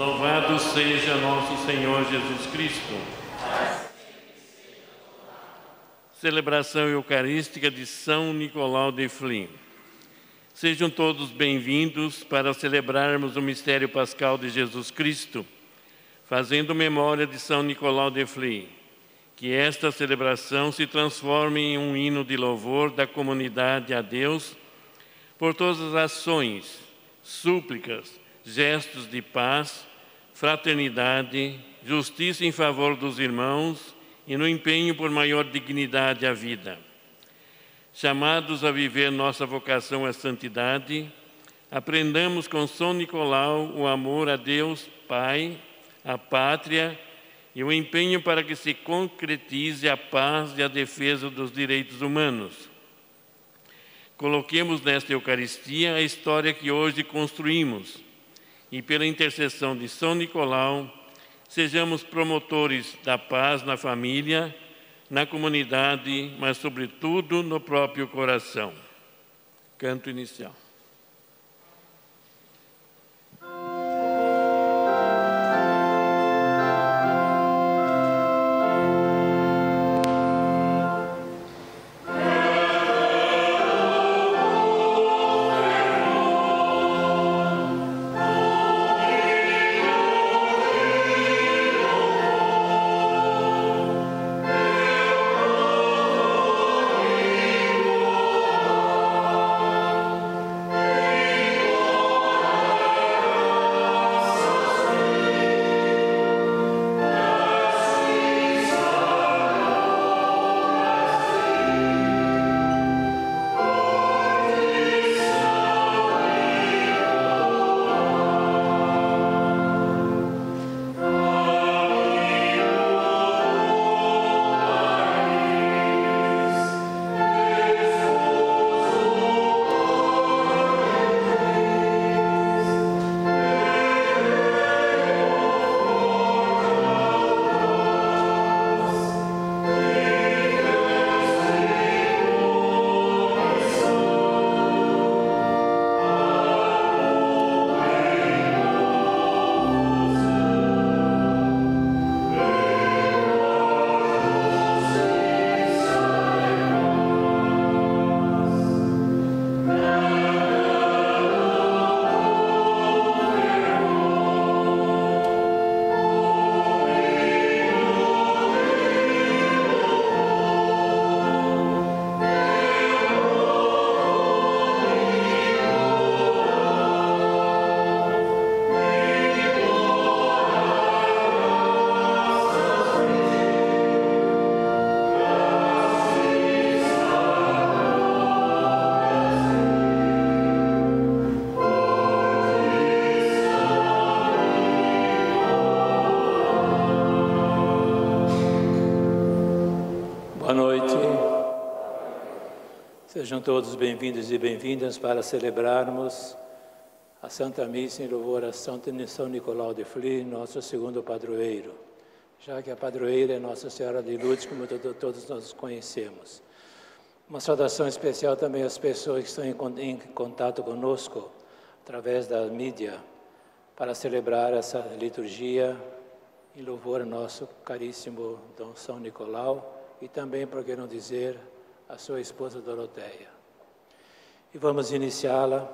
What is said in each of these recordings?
Louvado seja nosso Senhor Jesus Cristo. Celebração Eucarística de São Nicolau de Flins. Sejam todos bem-vindos para celebrarmos o mistério pascal de Jesus Cristo, fazendo memória de São Nicolau de Flins. Que esta celebração se transforme em um hino de louvor da comunidade a Deus por todas as ações, súplicas, gestos de paz, fraternidade, justiça em favor dos irmãos e no empenho por maior dignidade à vida. Chamados a viver nossa vocação à santidade, aprendamos com São Nicolau o amor a Deus Pai, à pátria e o empenho para que se concretize a paz e a defesa dos direitos humanos. Coloquemos nesta Eucaristia a história que hoje construímos e, pela intercessão de São Nicolau, sejamos promotores da paz na família, na comunidade, mas, sobretudo, no próprio coração. Canto inicial. Sejam todos bem-vindos e bem-vindas para celebrarmos a Santa Missa em louvor a São Nicolau de Flins, nosso segundo padroeiro, já que a padroeira é Nossa Senhora de Lourdes, como todos nós conhecemos. Uma saudação especial também às pessoas que estão em contato conosco, através da mídia, para celebrar essa liturgia em louvor ao nosso caríssimo Dom São Nicolau e também, por que não dizer, a sua esposa Doroteia. E vamos iniciá-la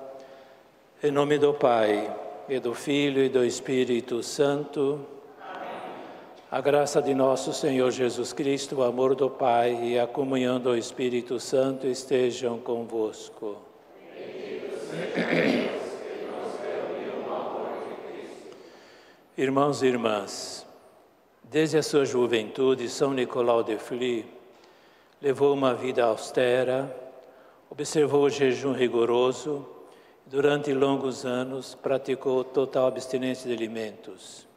em nome do Pai, e do Filho e do Espírito Santo. Amém. A graça de nosso Senhor Jesus Cristo, o amor do Pai e a comunhão do Espírito Santo estejam convosco. Irmãos e irmãs, desde a sua juventude, São Nicolau de Flins levou uma vida austera, observou o jejum rigoroso, durante longos anos praticou total abstinência de alimentos.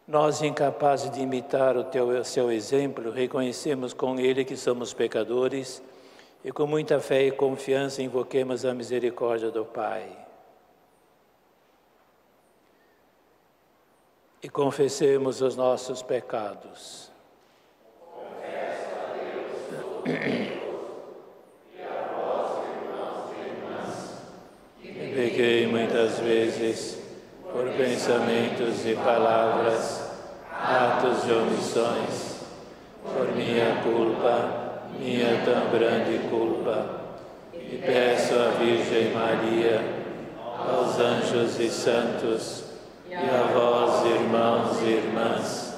Nós, incapazes de imitar o seu exemplo, reconhecemos com ele que somos pecadores e com muita fé e confiança invoquemos a misericórdia do Pai. E confessemos os nossos pecados. E a vós, irmãos e irmãs, Pequei muitas vezes, por pensamentos e palavras, atos e omissões, por minha culpa, minha tão grande culpa. E peço à Virgem Maria, aos anjos e santos, e a vós, irmãos e irmãs,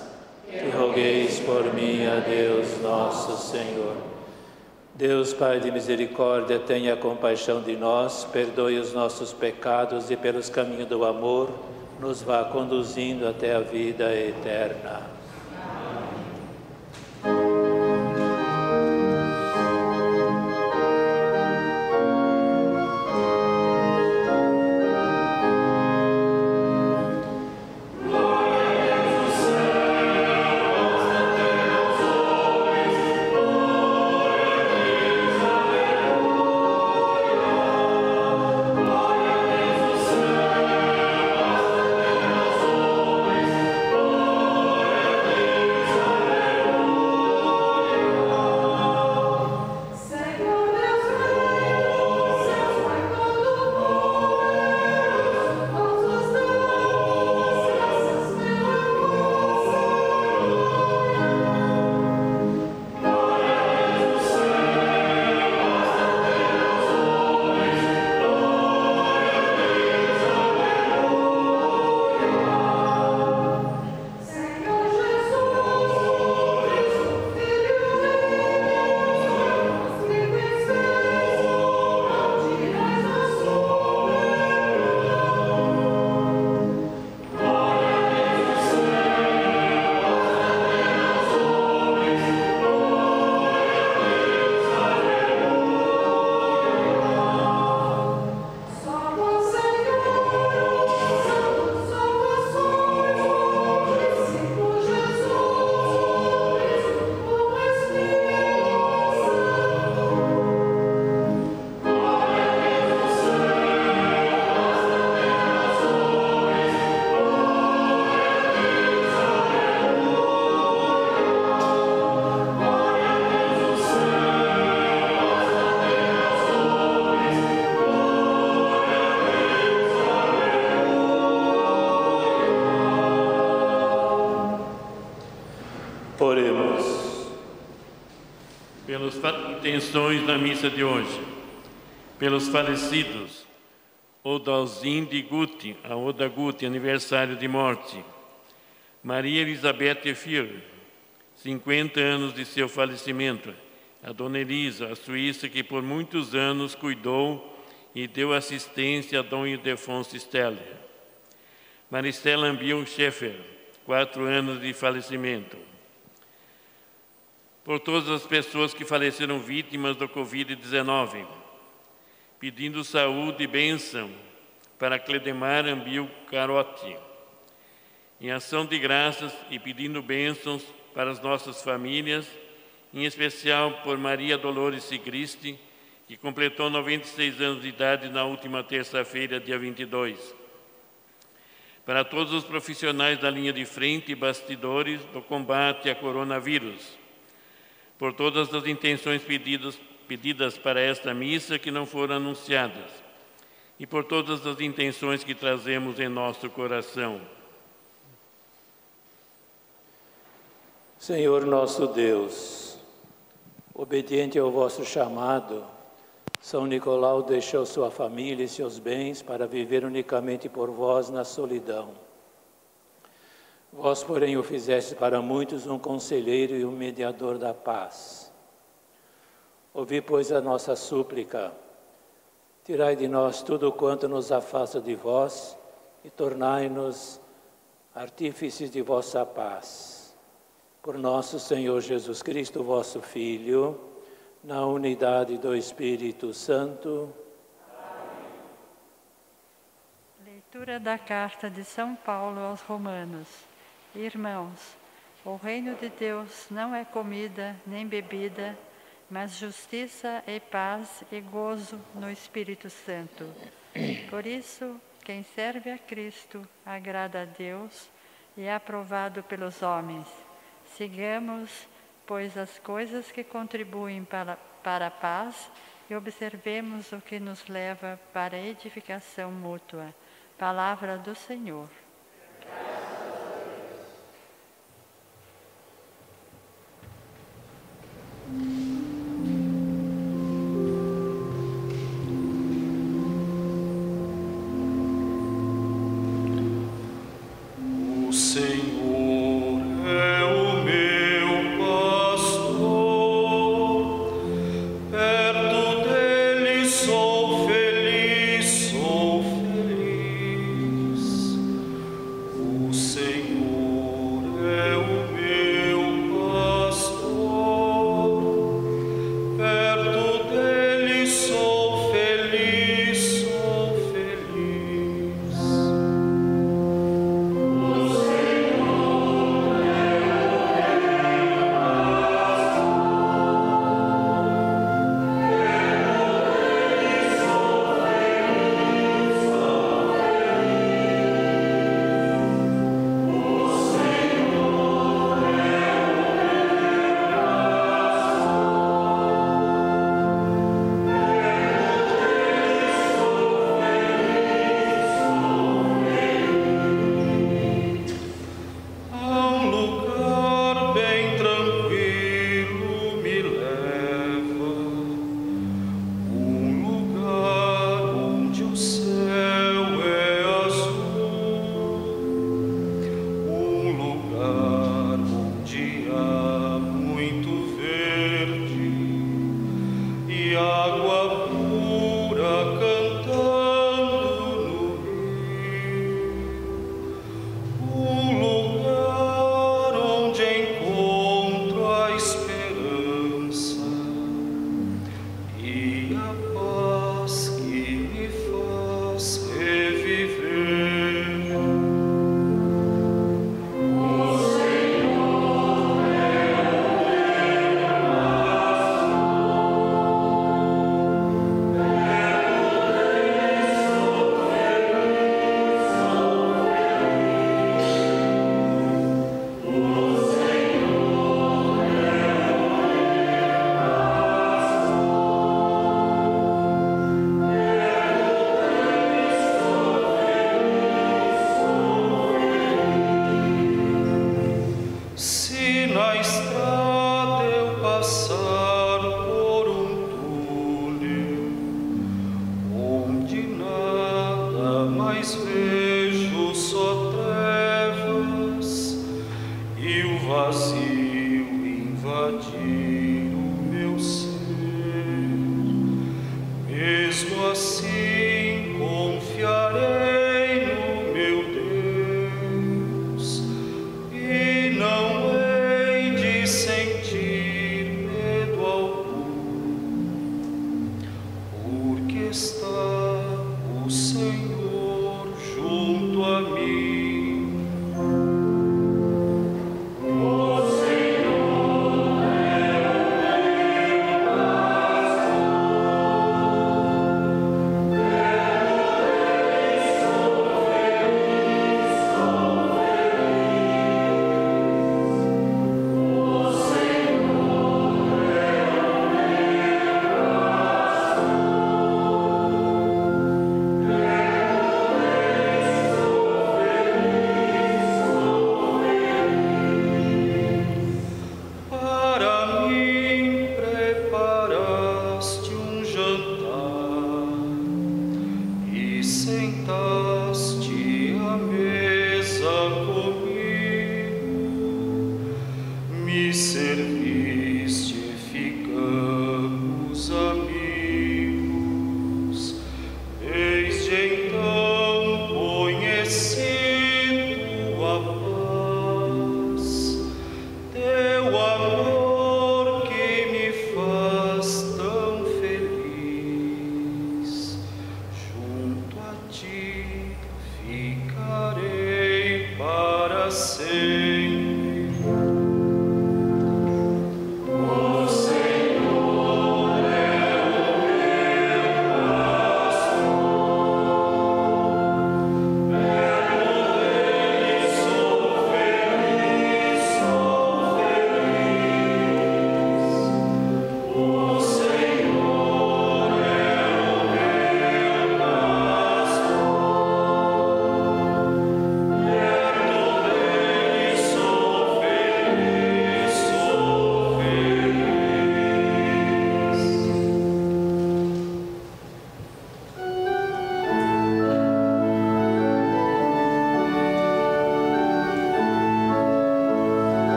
que rogueis por mim a Deus nosso Senhor. Deus, Pai de misericórdia, tenha compaixão de nós, perdoe os nossos pecados e pelos caminhos do amor, nos vá conduzindo até a vida eterna. Oremos. Pelas intenções da missa de hoje, pelos falecidos, Odalzinde Guti, a Oda Guti, aniversário de morte, Maria Elizabeth Fir, 50 anos de seu falecimento, a Dona Elisa, a suíça que por muitos anos cuidou e deu assistência a Dom Ildefonso Steller, Maristela Ambil Schaeffer, 4 anos de falecimento, por todas as pessoas que faleceram vítimas do Covid-19, pedindo saúde e bênção para Cledemar Ambil Carotti, em ação de graças e pedindo bênçãos para as nossas famílias, em especial por Maria Dolores Sigristi, que completou 96 anos de idade na última terça-feira, dia 22. Para todos os profissionais da linha de frente e bastidores do combate a coronavírus, por todas as intenções pedidas para esta missa que não foram anunciadas, e por todas as intenções que trazemos em nosso coração. Senhor nosso Deus, obediente ao vosso chamado, São Nicolau deixou sua família e seus bens para viver unicamente por vós na solidão. Vós, porém, o fizeste para muitos um conselheiro e um mediador da paz. Ouvi, pois, a nossa súplica. Tirai de nós tudo quanto nos afasta de vós e tornai-nos artífices de vossa paz. Por nosso Senhor Jesus Cristo, vosso Filho, na unidade do Espírito Santo. Amém. Leitura da carta de São Paulo aos Romanos. Irmãos, o reino de Deus não é comida nem bebida, mas justiça e paz e gozo no Espírito Santo. Por isso, quem serve a Cristo agrada a Deus e é aprovado pelos homens. Sigamos, pois, as coisas que contribuem para a paz e observemos o que nos leva para a edificação mútua. Palavra do Senhor. Brasil invadir o meu ser. Mesmo assim confiarei no meu Deus e não hei de sentir medo algum, porque está o Senhor junto a mim.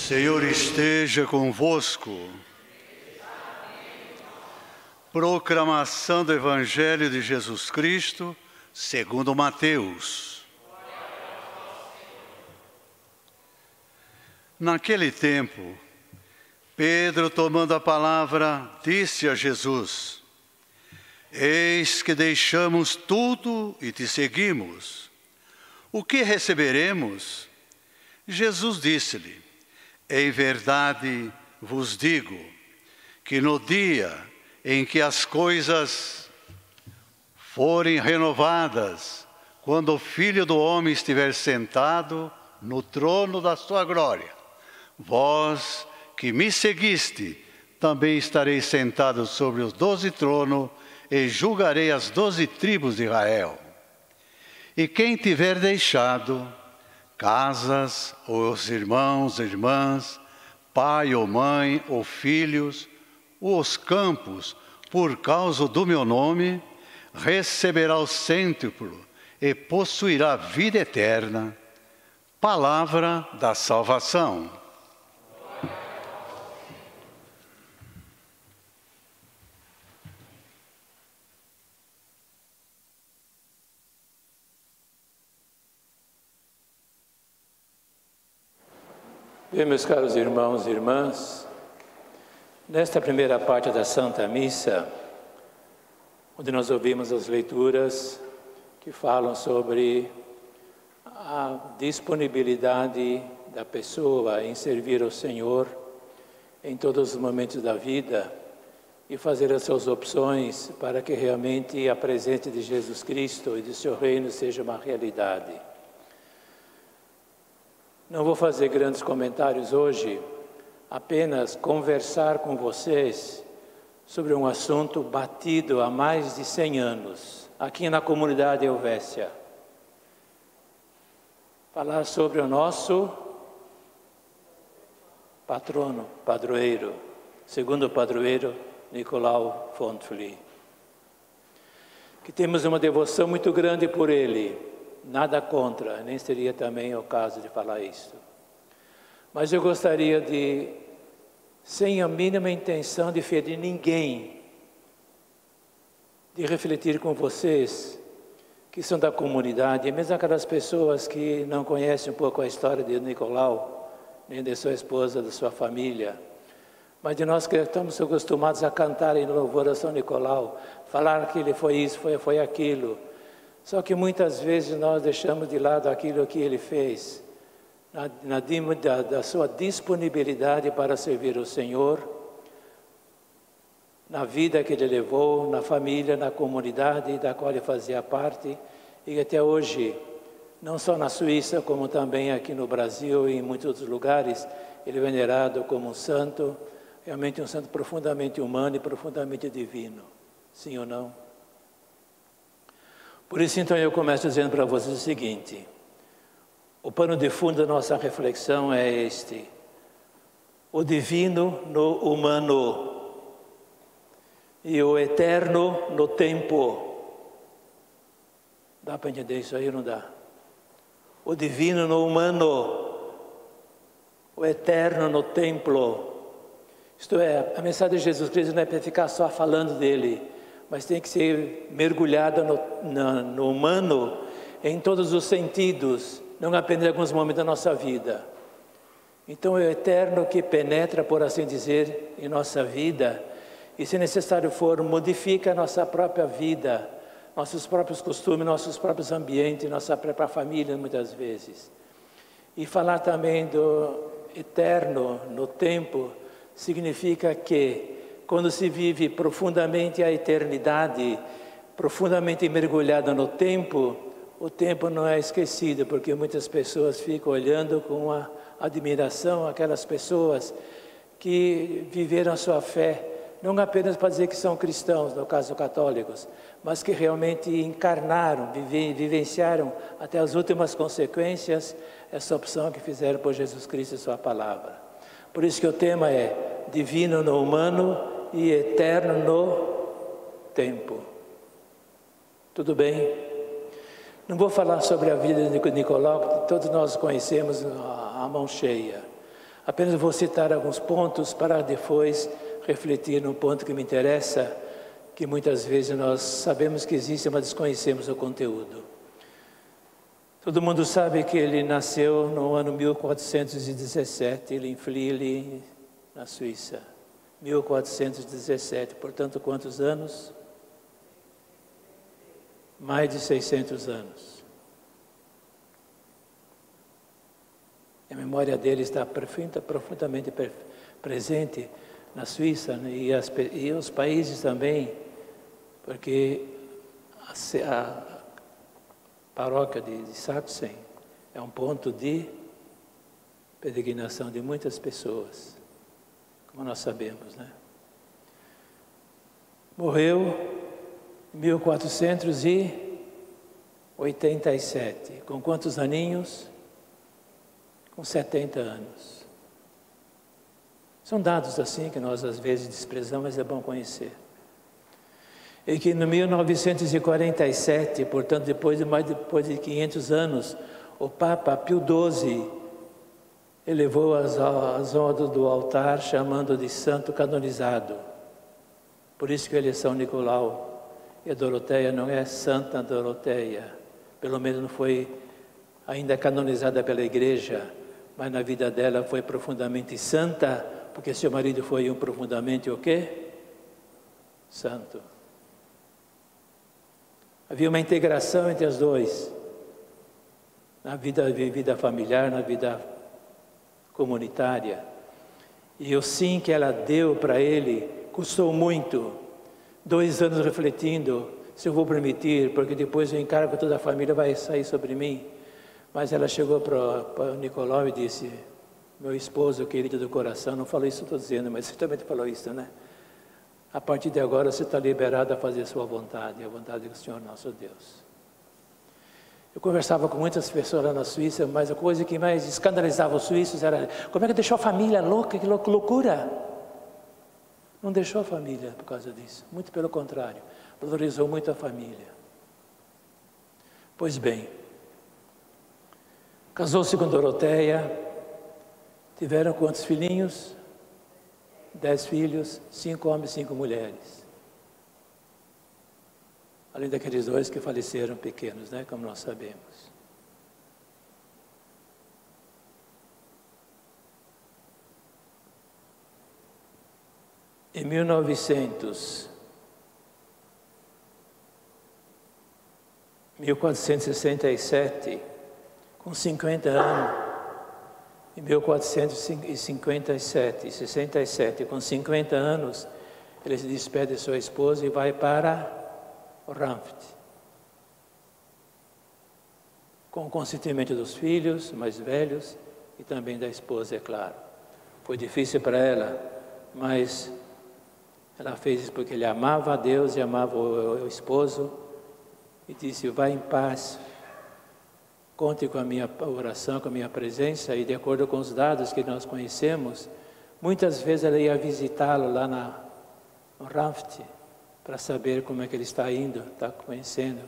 Senhor esteja convosco. Proclamação do Evangelho de Jesus Cristo, segundo Mateus. Naquele tempo, Pedro, tomando a palavra, disse a Jesus: Eis que deixamos tudo e te seguimos. O que receberemos? Jesus disse-lhe: Em verdade vos digo que no dia em que as coisas forem renovadas, quando o Filho do Homem estiver sentado no trono da sua glória, vós que me seguiste, também estareis sentados sobre os 12 tronos e julgarei as 12 tribos de Israel. E quem tiver deixado casas, ou os irmãos, irmãs, pai ou mãe, ou filhos, ou os campos, por causa do meu nome, receberá o cêntuplo e possuirá vida eterna. Palavra da salvação. Bem, meus caros irmãos e irmãs, nesta primeira parte da Santa Missa, onde nós ouvimos as leituras que falam sobre a disponibilidade da pessoa em servir ao Senhor em todos os momentos da vida e fazer as suas opções para que realmente a presença de Jesus Cristo e de seu reino seja uma realidade. Não vou fazer grandes comentários hoje, apenas conversar com vocês sobre um assunto batido há mais de 100 anos, aqui na comunidade Helvécia. Falar sobre o nosso patrono, padroeiro, segundo padroeiro Nicolau Fontfly. Que temos uma devoção muito grande por ele. Nada contra, nem seria também o caso de falar isso. Mas eu gostaria de, sem a mínima intenção de ferir ninguém, de refletir com vocês, que são da comunidade, e mesmo aquelas pessoas que não conhecem um pouco a história de Nicolau, nem de sua esposa, da sua família, mas de nós que estamos acostumados a cantar em louvor a São Nicolau, falar que ele foi isso, foi aquilo. Só que muitas vezes nós deixamos de lado aquilo que ele fez, da sua disponibilidade para servir o Senhor, na vida que ele levou, na família, na comunidade da qual ele fazia parte, e até hoje, não só na Suíça, como também aqui no Brasil e em muitos outros lugares, ele é venerado como um santo, realmente um santo profundamente humano e profundamente divino. Sim ou não? Por isso, então, eu começo dizendo para vocês o seguinte: o pano de fundo da nossa reflexão é este: o divino no humano e o eterno no tempo. Dá para entender isso aí ou não dá? O divino no humano, o eterno no templo. Isto é, a mensagem de Jesus Cristo não é para ficar só falando dele, mas tem que ser mergulhada no humano em todos os sentidos, não apenas em alguns momentos da nossa vida. Então é o eterno que penetra, por assim dizer, em nossa vida e, se necessário for, modifica a nossa própria vida, nossos próprios costumes, nossos próprios ambientes, nossa própria família, muitas vezes. E falar também do eterno no tempo significa que, quando se vive profundamente a eternidade, profundamente mergulhado no tempo, o tempo não é esquecido, porque muitas pessoas ficam olhando com admiração aquelas pessoas que viveram a sua fé, não apenas para dizer que são cristãos, no caso católicos, mas que realmente encarnaram, vivenciaram até as últimas consequências essa opção que fizeram por Jesus Cristo e sua palavra. Por isso que o tema é divino no humano e eterno no tempo. Tudo bem? Não vou falar sobre a vida de Nicolau, que todos nós conhecemos a mão cheia. Apenas vou citar alguns pontos para depois refletir num ponto que me interessa, que muitas vezes nós sabemos que existe, mas desconhecemos o conteúdo. Todo mundo sabe que ele nasceu no ano 1417, em Flille, na Suíça. 1417, portanto, quantos anos? Mais de 600 anos. A memória dele está profundamente presente na Suíça, né? e os países também, porque a paróquia de Sachsen é um ponto de peregrinação de muitas pessoas, como nós sabemos, né? Morreu em 1487. Com quantos aninhos? Com 70 anos. São dados assim que nós às vezes desprezamos, mas é bom conhecer. E que no 1947, portanto depois de 500 anos, o Papa Pio XII elevou as ondas do altar, chamando de santo canonizado. Por isso que ele é São Nicolau. E a Doroteia não é Santa Doroteia. Pelo menos não foi ainda canonizada pela Igreja. mas na vida dela foi profundamente santa, porque seu marido foi profundamente o quê? Santo. Havia uma integração entre os dois, na vida familiar, na vida comunitária. E o sim que ela deu para ele custou muito. 2 anos refletindo, se eu vou permitir, porque depois o encargo de toda a família vai sair sobre mim. Mas ela chegou para o Nicolau e disse: meu esposo querido do coração, não falou isso, estou dizendo, mas você também falou isso, né? A partir de agora você está liberado a fazer a sua vontade, a vontade do Senhor nosso Deus. Eu conversava com muitas pessoas lá na Suíça, mas a coisa que mais escandalizava os suíços era: como é que deixou a família louca, que loucura! Não deixou a família por causa disso, muito pelo contrário, valorizou muito a família. Pois bem, casou-se com Doroteia, tiveram quantos filhinhos? 10 filhos, 5 homens, 5 mulheres. Além daqueles 2 que faleceram pequenos, né, como nós sabemos. Em 1467, com 50 anos, em 1467, com 50 anos, ele se despede de sua esposa e vai para o Ranft. Com o consentimento dos filhos mais velhos e também da esposa, é claro. Foi difícil para ela, mas ela fez isso porque ele amava a Deus e amava o esposo, e disse: vai em paz, conte com a minha oração, com a minha presença. E de acordo com os dados que nós conhecemos, muitas vezes ela ia visitá-lo lá no Ranft, para saber como é que ele está indo, está conhecendo,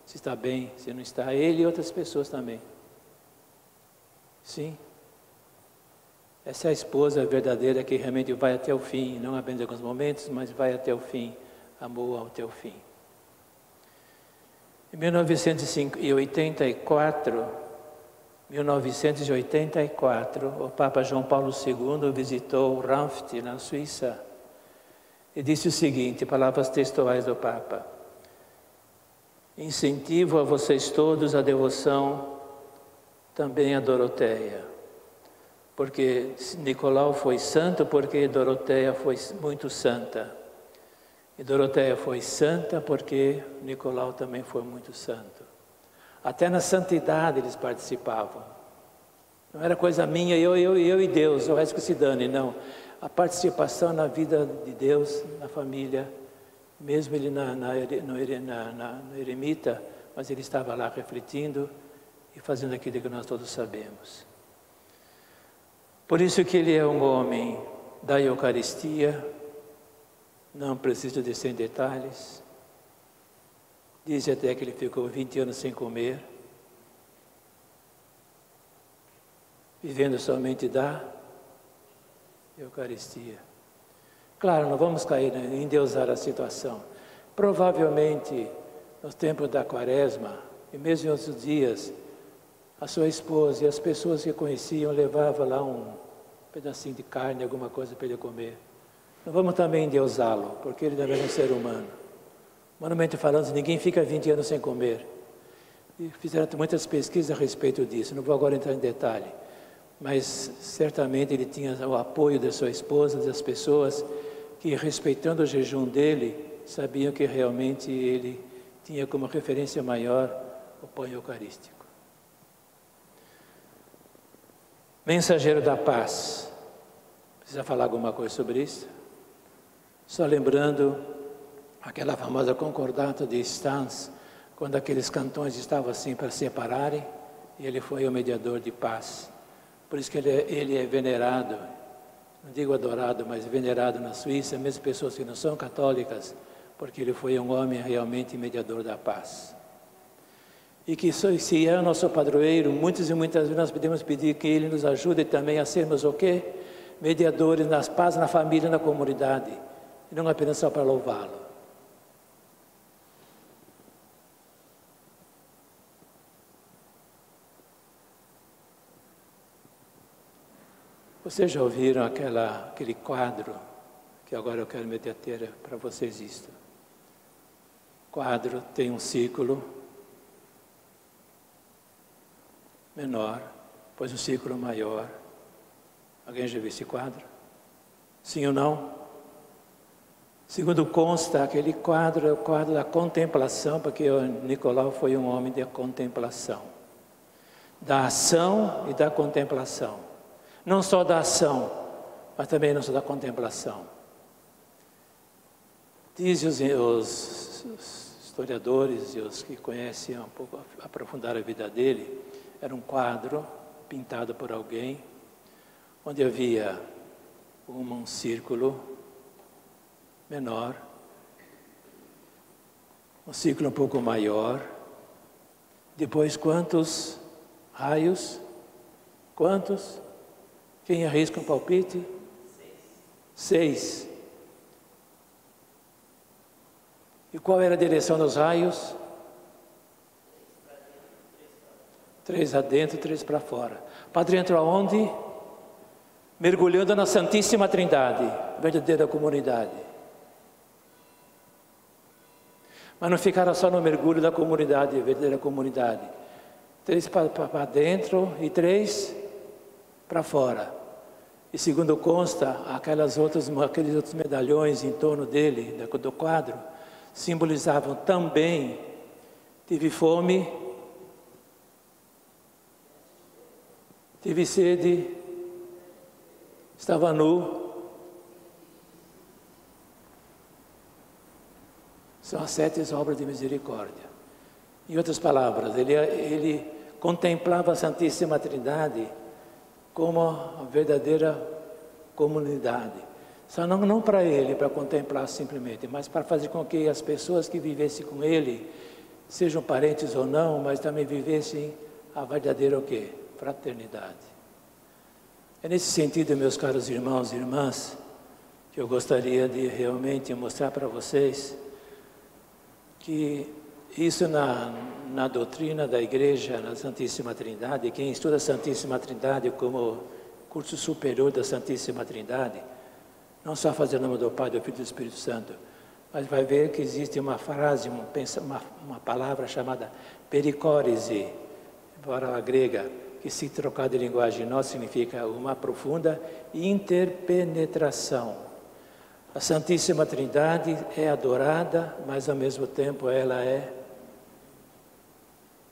se está bem, se não está, ele e outras pessoas também. Sim. Essa é a esposa verdadeira que realmente vai até o fim, não apenas em alguns momentos, mas vai até o fim, amou até o fim. Em 1984, o Papa João Paulo II visitou o Ranft, na Suíça, e disse o seguinte, palavras textuais do Papa: incentivo a vocês todos a devoção também a Doroteia, porque Nicolau foi santo, porque Doroteia foi muito santa. E Doroteia foi santa porque Nicolau também foi muito santo. Até na santidade eles participavam. Não era coisa minha, eu e Deus, o resto que se dane, não. A participação na vida de Deus, na família, mesmo ele na eremita, mas ele estava lá refletindo e fazendo aquilo que nós todos sabemos. Por isso que ele é um homem da Eucaristia. Não preciso descer em detalhes. Diz até que ele ficou 20 anos sem comer, vivendo somente da Eucaristia. Claro, não vamos cair em endeusar a situação. Provavelmente, nos tempos da Quaresma, e mesmo em outros dias, a sua esposa e as pessoas que conheciam levavam lá um pedacinho de carne, alguma coisa para ele comer. Não vamos também endeusá-lo, porque ele também é um ser humano. Humanamente falando, ninguém fica 20 anos sem comer. E fizeram muitas pesquisas a respeito disso, não vou agora entrar em detalhe. Mas certamente ele tinha o apoio da sua esposa, das pessoas que, respeitando o jejum dele, sabiam que realmente ele tinha como referência maior o pão eucarístico. Mensageiro da paz. Precisa falar alguma coisa sobre isso? Só lembrando aquela famosa concordata de Stans, quando aqueles cantões estavam assim para se separarem, e ele foi o mediador de paz. Por isso que ele é venerado, não digo adorado, mas venerado na Suíça, mesmo pessoas que não são católicas, porque ele foi um homem realmente mediador da paz. E que se é o nosso padroeiro, muitas e muitas vezes nós podemos pedir que ele nos ajude também a sermos o quê? Mediadores das paz na família e na comunidade. E não apenas só para louvá-lo. Vocês já ouviram aquele quadro, que agora eu quero me deter para vocês isto. O quadro tem um círculo menor, depois um círculo maior. Alguém já viu esse quadro? Sim ou não? Segundo consta, aquele quadro é o quadro da contemplação, porque o Nicolau foi um homem de contemplação. Da ação e da contemplação. Não só da ação, mas também não só da contemplação. Dizem os historiadores e os que conhecem um pouco, aprofundaram a vida dele, era um quadro pintado por alguém, onde havia um círculo menor, um círculo um pouco maior, depois quantos raios? Quantos? Quem arrisca um palpite? 6. E qual era a direção dos raios? 3 adentro, 3 para fora. Para dentro aonde? Mergulhando na Santíssima Trindade, verdadeira comunidade. Mas não ficaram só no mergulho da comunidade, verdadeira comunidade. 3 para dentro e 3 para fora. E segundo consta, aqueles outros medalhões em torno dele, do quadro, simbolizavam também, tive fome, tive sede, estava nu. São as 7 obras de misericórdia. Em outras palavras, ele contemplava a Santíssima Trindade como a verdadeira comunidade. Só não para ele, para contemplar simplesmente, mas para fazer com que as pessoas que vivessem com ele, sejam parentes ou não, mas também vivessem a verdadeira o quê? Fraternidade. É nesse sentido, meus caros irmãos e irmãs, que eu gostaria de realmente mostrar para vocês que isso na doutrina da Igreja, na Santíssima Trindade, quem estuda a Santíssima Trindade como curso superior da Santíssima Trindade, não só fazer o nome do Pai, do Filho e do Espírito Santo, mas vai ver que existe uma frase, uma palavra chamada pericórese, palavra grega, que se trocar de linguagem nossa significa uma profunda interpenetração. A Santíssima Trindade é adorada, mas ao mesmo tempo ela é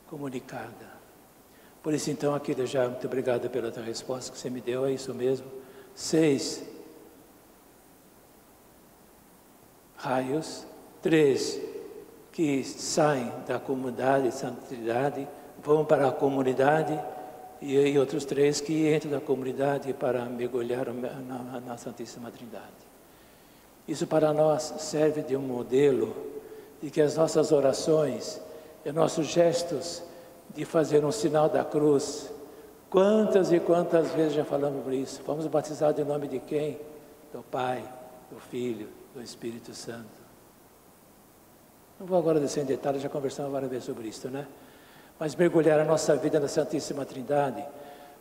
comunicada. Por isso então, aqui já muito obrigado pela tua resposta que você me deu, é isso mesmo. 6 raios, 3 que saem da comunidade, Santa Trindade, vão para a comunidade, e outros 3 que entram na comunidade para mergulhar na Santíssima Trindade. Isso para nós serve de um modelo de que as nossas orações e nossos gestos de fazer um sinal da cruz, quantas e quantas vezes já falamos por isso? Fomos batizados em nome de quem? Do Pai, do Filho, do Espírito Santo. Não vou agora descer em detalhes, já conversamos várias vezes sobre isso, né? Mas mergulhar a nossa vida na Santíssima Trindade,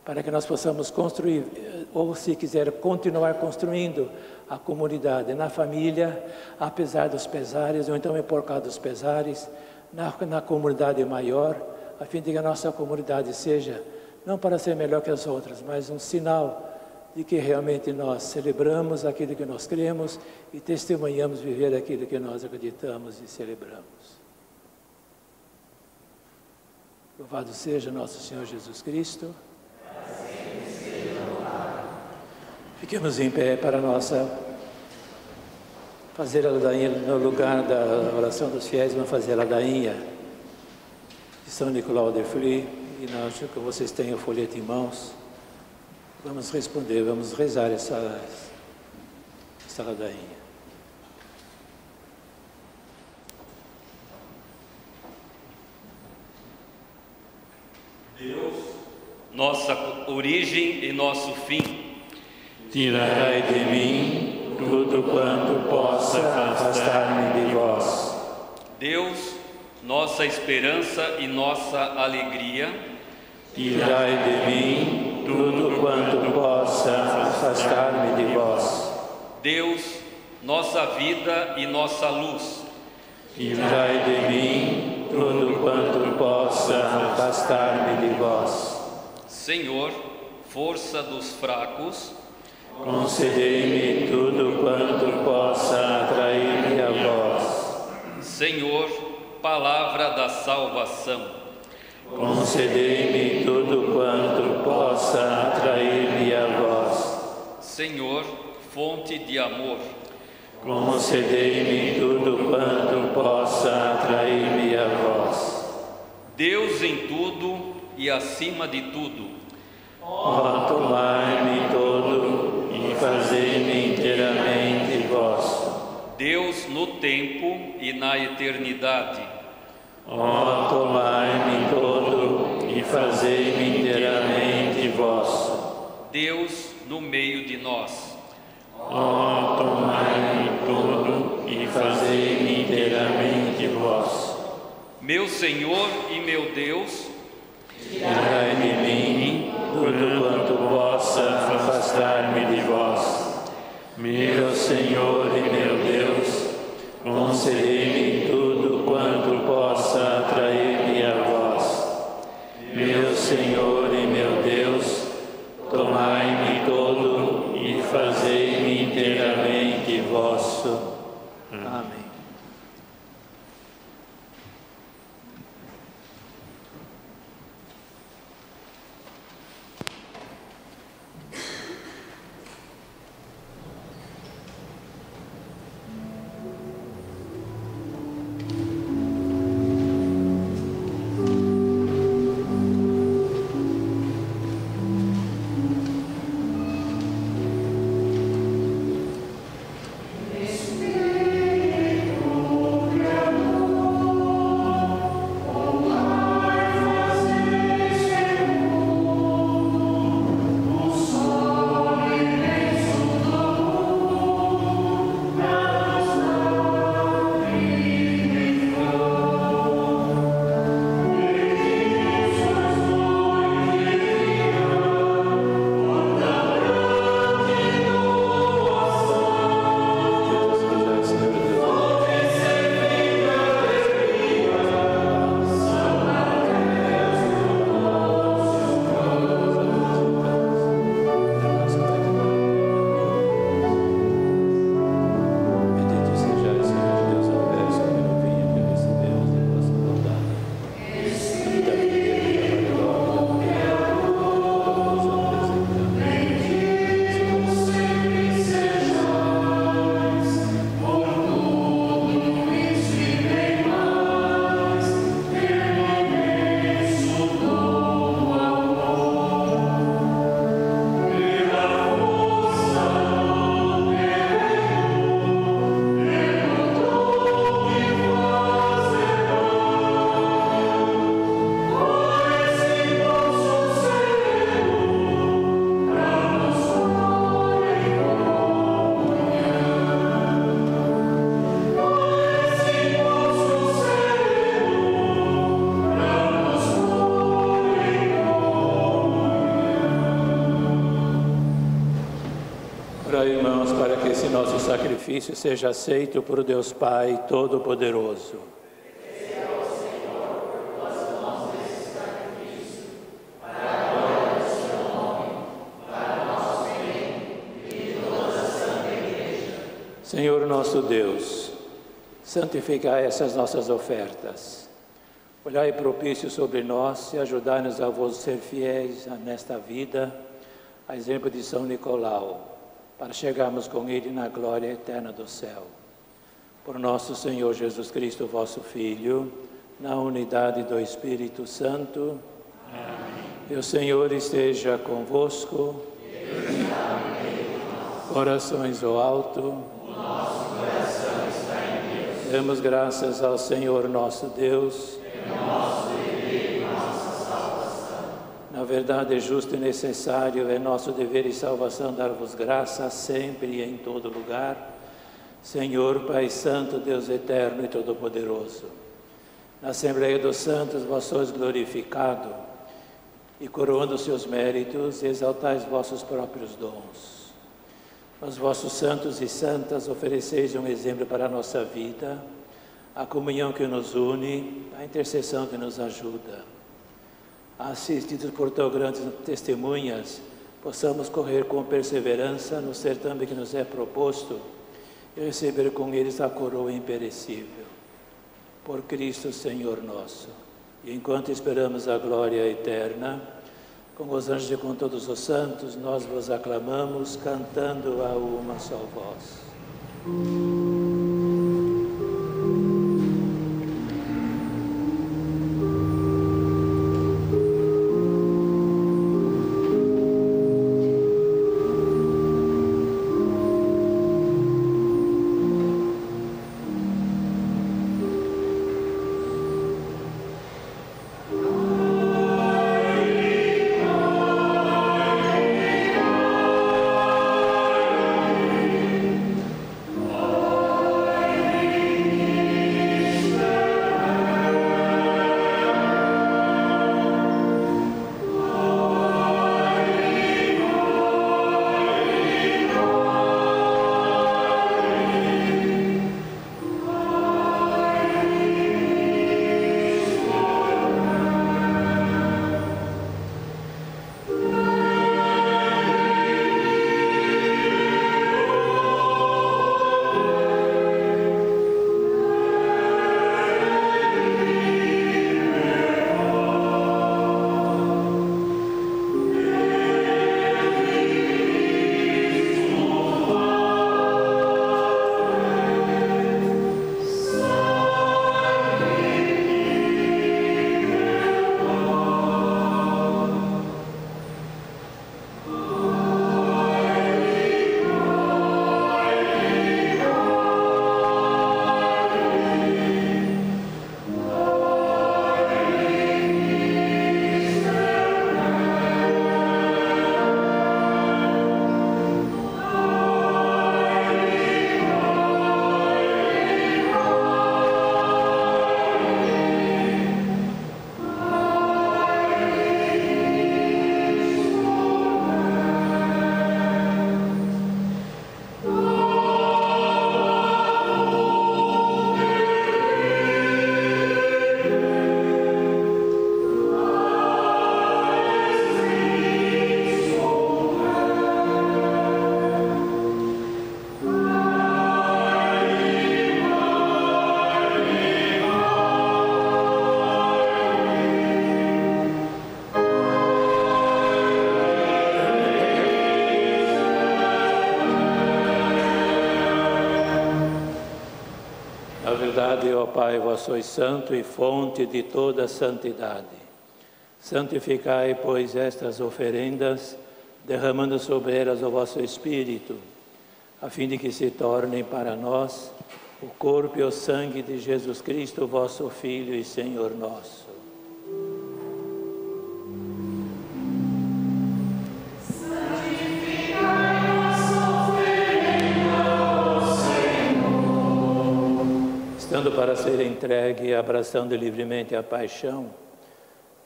para que nós possamos construir, ou se quiser, continuar construindo a comunidade na família, apesar dos pesares, ou então por causa dos pesares, na comunidade maior, a fim de que a nossa comunidade seja, não para ser melhor que as outras, mas um sinal de que realmente nós celebramos aquilo que nós cremos e testemunhamos viver aquilo que nós acreditamos e celebramos. Louvado seja nosso Senhor Jesus Cristo. Fiquemos em pé para fazer a ladainha no lugar da oração dos fiéis, vamos fazer a ladainha de São Nicolau de Flins, e nós, que vocês tenham o folheto em mãos, vamos responder, vamos rezar essa ladainha. Deus, nossa origem e nosso fim, tirai de mim tudo quanto possa afastar-me de vós. Deus, nossa esperança e nossa alegria, tirai de mim tudo quanto possa afastar-me de vós. Deus, nossa vida e nossa luz, Livrai de mim tudo quanto possa afastar-me de vós. Senhor, força dos fracos, Concedei-me tudo quanto possa atrair-me a vós. Senhor, palavra da salvação, Concedei-me tudo quanto possa atrair-me a vós. Senhor, fonte de amor, Concedei-me tudo quanto possa atrair-me a vós. Deus em tudo e acima de tudo, Ó, tomai-me todo e fazei-me inteiramente vosso. Deus no tempo e na eternidade, Ó, tomai-me todo e fazei-me inteiramente vosso. Deus no meio de nós, Ó, tomai-me todo e fazei-me inteiramente vosso. meu Senhor e meu Deus, Livrai de mim tudo quanto possa afastar-me de vós. Meu Senhor e meu Deus, concedei-me tudo quanto possa atrair-me a vós. Meu Senhor e meu Deus, tomai-me todo e fazei-me inteiramente vosso. Amém. Orai, irmãos, para que esse nosso sacrifício seja aceito por Deus Pai Todo-Poderoso. Senhor nosso Deus, santificai essas nossas ofertas. Olhai propício sobre nós e ajudai-nos a vos ser fiéis nesta vida, a exemplo de São Nicolau, para chegarmos com ele na glória eterna do céu. Por nosso Senhor Jesus Cristo, vosso Filho, na unidade do Espírito Santo. Amém. O Senhor esteja convosco. Corações ao alto. O nosso coração está em Deus. Demos graças ao Senhor nosso Deus. É nosso dever e nossa salvação. Na verdade, é justo e necessário, é nosso dever e salvação dar-vos graça sempre e em todo lugar. Senhor, Pai Santo, Deus eterno e todo-poderoso. Na Assembleia dos Santos, vós sois glorificado e coroando seus méritos, exaltais vossos próprios dons. Aos vossos santos e santas ofereceis um exemplo para a nossa vida, a comunhão que nos une, a intercessão que nos ajuda. Assistidos por tão grandes testemunhas, possamos correr com perseverança no certame que nos é proposto e receber com eles a coroa imperecível. Por Cristo Senhor nosso. E enquanto esperamos a glória eterna, com os anjos e com todos os santos, nós vos aclamamos, cantando a uma só voz. Ó Pai, vós sois santo e fonte de toda santidade. Santificai, pois, estas oferendas, derramando sobre elas o vosso Espírito, a fim de que se tornem para nós o corpo e o sangue de Jesus Cristo, vosso Filho e Senhor nosso. Estando para ser entregue e abraçando livremente a paixão,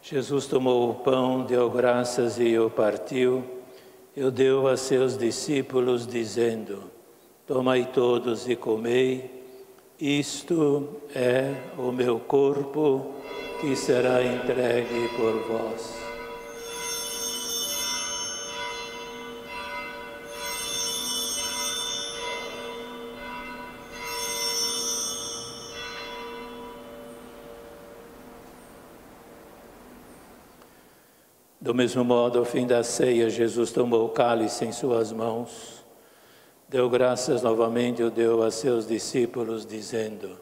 Jesus tomou o pão, deu graças e o partiu, e o deu a seus discípulos, dizendo: tomai todos e comei, isto é o meu corpo que será entregue por vós. Do mesmo modo, ao fim da ceia, Jesus tomou o cálice em suas mãos, deu graças novamente e o deu a seus discípulos, dizendo: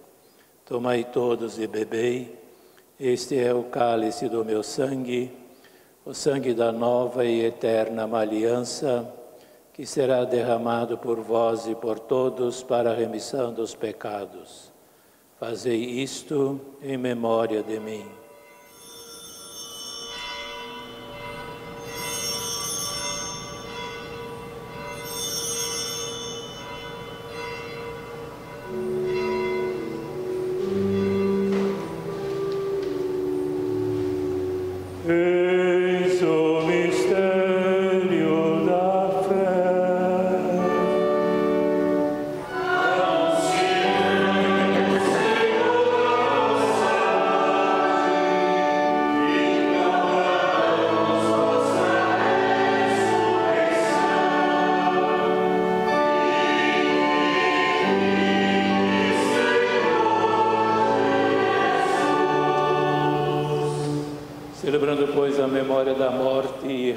tomai todos e bebei, este é o cálice do meu sangue, o sangue da nova e eterna aliança, que será derramado por vós e por todos para a remissão dos pecados. Fazei isto em memória de mim. Eis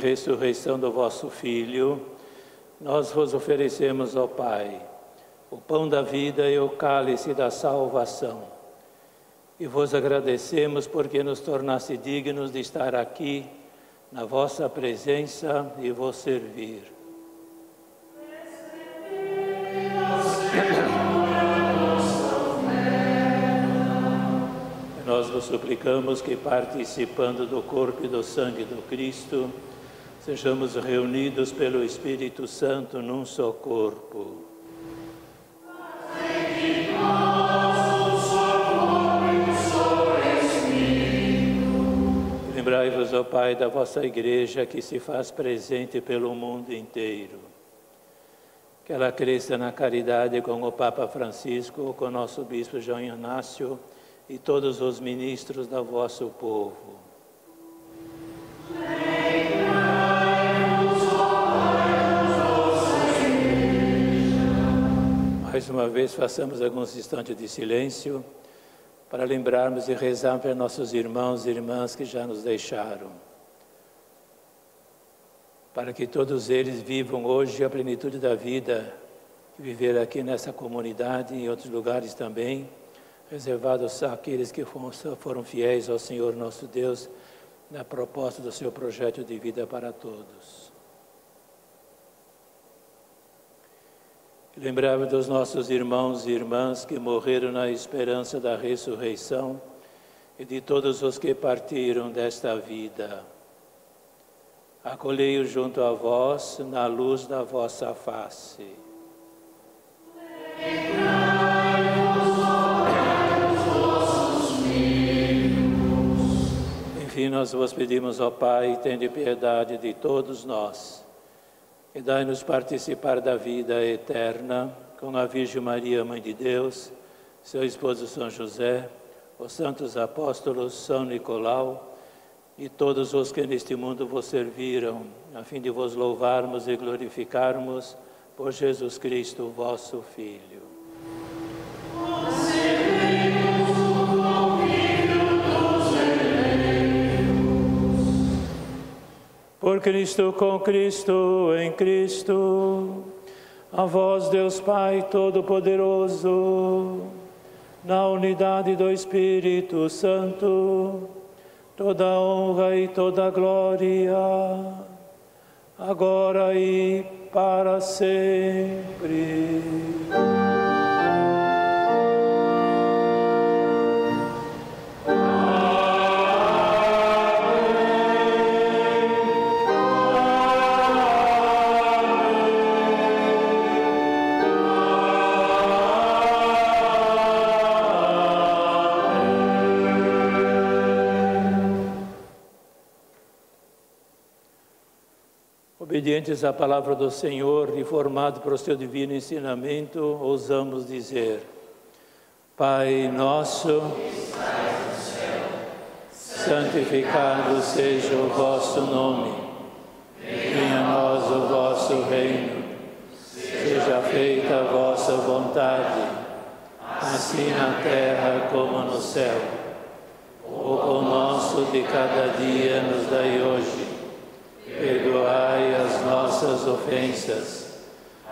ressurreição do vosso Filho, nós vos oferecemos, ó Pai, o pão da vida e o cálice da salvação. E vos agradecemos porque nos tornaste dignos de estar aqui, na vossa presença e vos servir. Nós vos suplicamos que, participando do corpo e do sangue do Cristo, sejamos reunidos pelo Espírito Santo num só corpo. Lembrai-vos, ó Pai, da vossa Igreja que se faz presente pelo mundo inteiro. Que ela cresça na caridade com o Papa Francisco, com o nosso Bispo João Inácio e todos os ministros do vosso povo. Mais uma vez, façamos alguns instantes de silêncio para lembrarmos e rezar para nossos irmãos e irmãs que já nos deixaram. Para que todos eles vivam hoje a plenitude da vida, que viver aqui nessa comunidade e em outros lugares também, reservados àqueles que foram fiéis ao Senhor nosso Deus, na proposta do seu projeto de vida para todos. Lembrava dos nossos irmãos e irmãs que morreram na esperança da ressurreição e de todos os que partiram desta vida. Acolhei-os junto a vós na luz da vossa face. Enfim, nós vos pedimos, ó Pai, tende piedade de todos nós e dai-nos participar da vida eterna com a Virgem Maria, Mãe de Deus, seu esposo São José, os santos apóstolos, São Nicolau e todos os que neste mundo vos serviram, a fim de vos louvarmos e glorificarmos por Jesus Cristo, vosso Filho. Por Cristo, com Cristo, em Cristo, a vós, Deus Pai Todo-Poderoso, na unidade do Espírito Santo, toda honra e toda glória, agora e para sempre. Obedientes à palavra do Senhor e formados para o seu divino ensinamento, ousamos dizer: Pai nosso, que estais no céu, santificado seja o vosso nome. Venha a nós o vosso reino. Seja feita a vossa vontade, assim na terra como no céu. O pão nosso de cada dia nos dai hoje. Perdoai as nossas ofensas,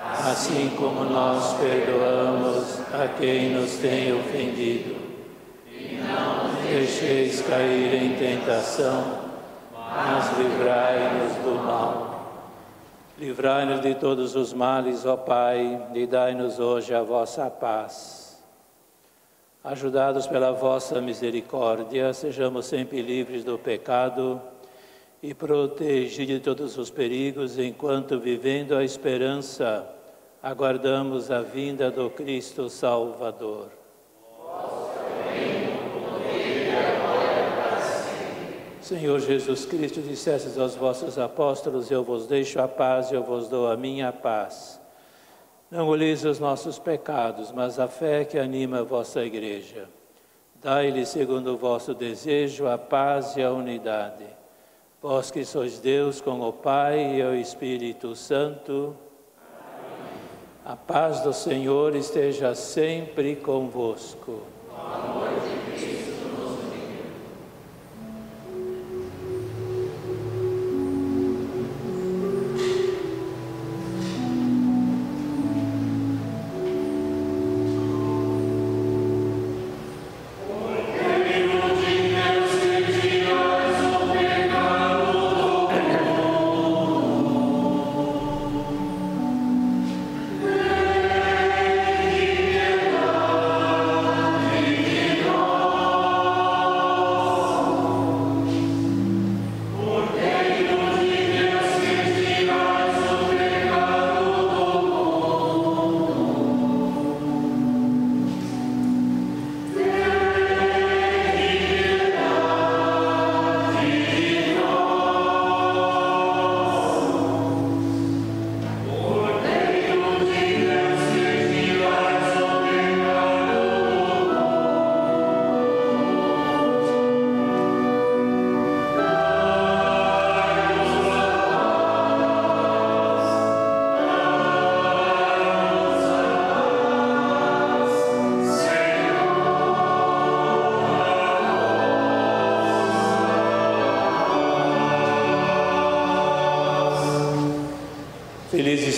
assim como nós perdoamos a quem nos tem ofendido. E não nos deixeis cair em tentação, mas livrai-nos do mal. Livrai-nos de todos os males, ó Pai, e dai-nos hoje a vossa paz. Ajudados pela vossa misericórdia, sejamos sempre livres do pecado e protegidos de todos os perigos, enquanto, vivendo a esperança, aguardamos a vinda do Cristo Salvador. Senhor Jesus Cristo, dissestes aos vossos apóstolos: eu vos deixo a paz, eu vos dou a minha paz. Não olheis os nossos pecados, mas a fé que anima a vossa Igreja. Dai-lhe, segundo o vosso desejo, a paz e a unidade. Vós que sois Deus com o Pai e o Espírito Santo. Amém. A paz do Senhor esteja sempre convosco. O amor de Cristo nos uniu.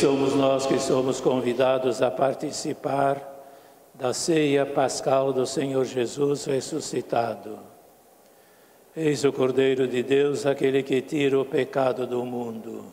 somos nós que somos convidados a participar da ceia pascal do Senhor Jesus ressuscitado. Eis o Cordeiro de Deus, aquele que tira o pecado do mundo.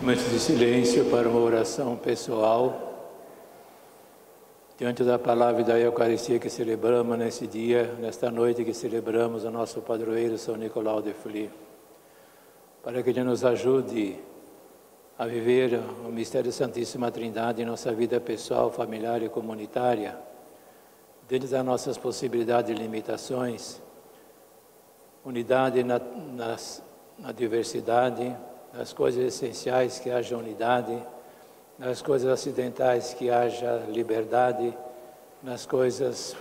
Momento de silêncio para uma oração pessoal, diante da palavra e da Eucaristia que celebramos nesse dia, nesta noite que celebramos o nosso padroeiro São Nicolau de Flins, para que Ele nos ajude a viver o mistério da Santíssima Trindade em nossa vida pessoal, familiar e comunitária, dentro das nossas possibilidades e limitações, unidade na diversidade, nas coisas essenciais que haja unidade, nas coisas acidentais que haja liberdade, nas coisas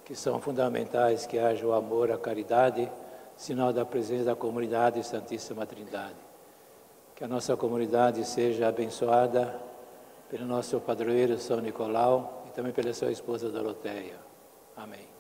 que são fundamentais que haja o amor, a caridade, sinal da presença da comunidade Santíssima Trindade. Que a nossa comunidade seja abençoada pelo nosso padroeiro São Nicolau e também pela sua esposa Doroteia. Amém.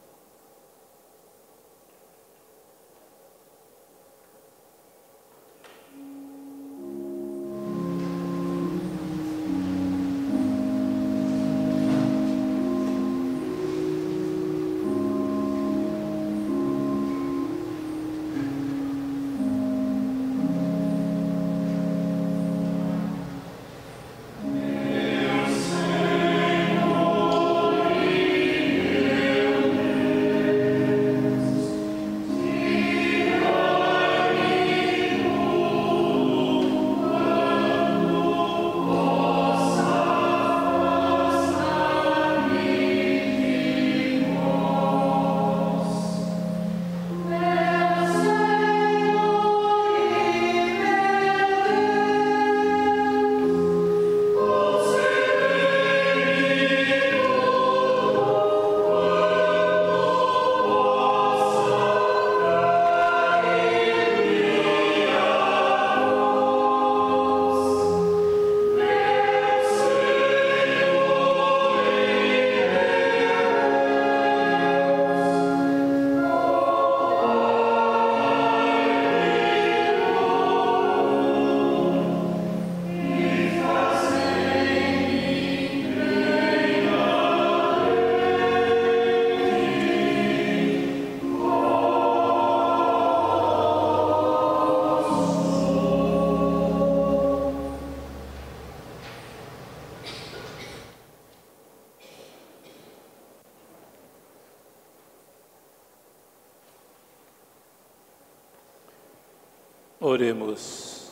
Oremos.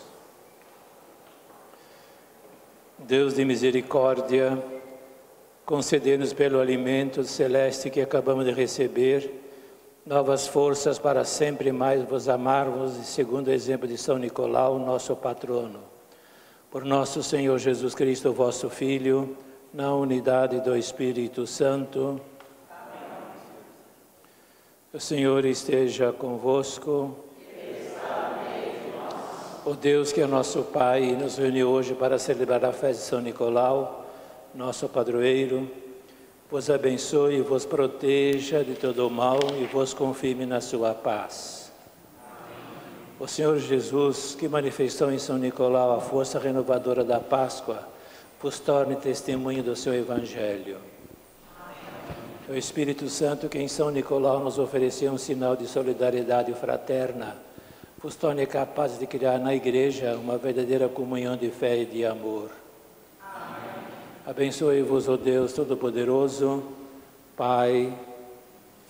Deus de misericórdia, concedei-nos pelo alimento celeste que acabamos de receber, novas forças para sempre mais vos amarmos, e segundo o exemplo de São Nicolau, nosso patrono. Por nosso Senhor Jesus Cristo, vosso Filho, na unidade do Espírito Santo. Amém. O Senhor esteja convosco. O Deus que é nosso Pai nos reuniu hoje para celebrar a festa de São Nicolau, nosso padroeiro, vos abençoe e vos proteja de todo o mal e vos confirme na sua paz. O Senhor Jesus, que manifestou em São Nicolau a força renovadora da Páscoa, vos torne testemunho do seu Evangelho. O Espírito Santo, que em São Nicolau nos ofereceu um sinal de solidariedade fraterna, vos torne capazes de criar na Igreja uma verdadeira comunhão de fé e de amor. Abençoe-vos, ó Deus Todo-Poderoso, Pai,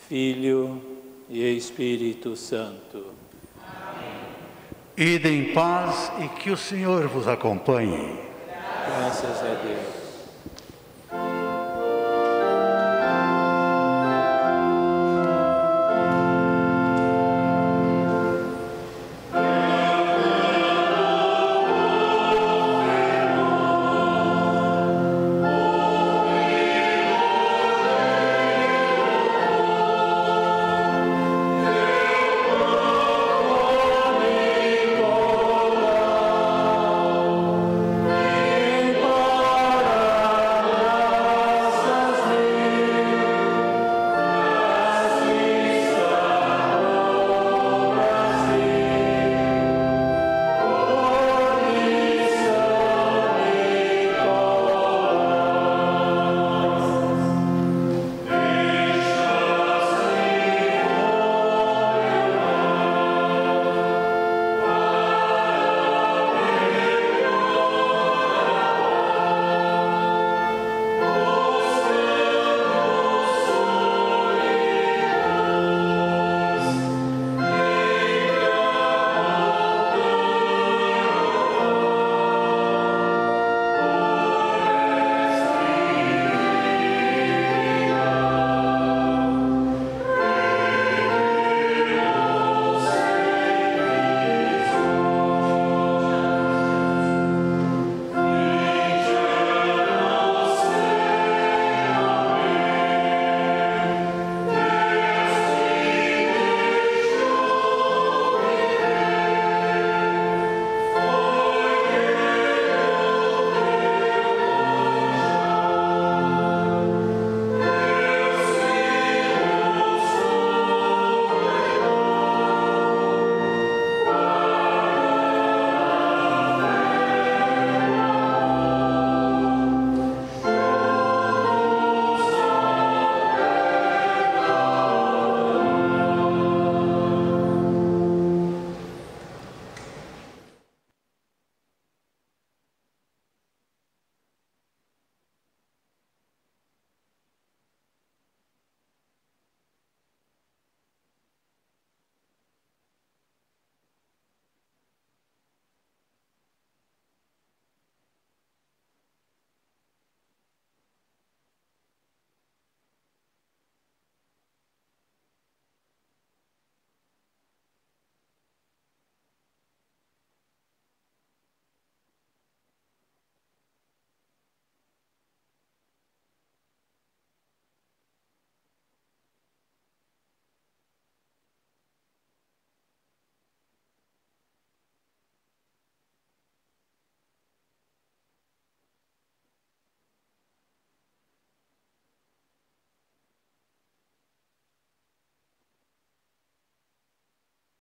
Filho e Espírito Santo. Amém. Ide em paz e que o Senhor vos acompanhe. Graças a Deus.